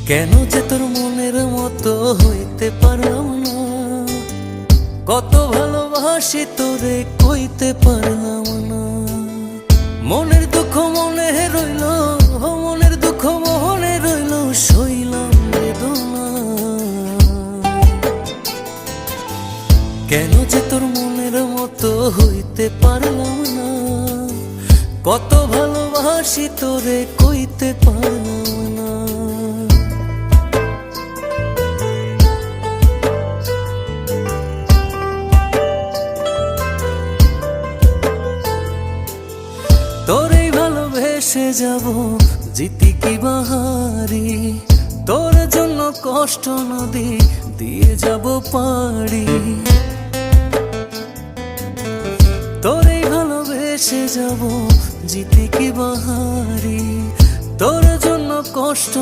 কেন যে তোর মনের মতো হইতে পারলাম না, কত ভালোবাসি তোরে কইতে পারলাম না। মনের দুঃখ মনে রইল, মনের দুঃখ মনে রইল, সইলাম বেদনা। কেন যে তোর মনের মতো হইতে পারলাম না, কত ভালোবাসি তোরে কইতে পারলাম না। তোরে ভালোবেসে যাব জিতি কি বাহারি, তোর জন্য কষ্ট নদী দিয়ে যাব পাড়ি। তোরে ভালোবেসে যাব জিতি কি বাহারি, তোর জন্য কষ্ট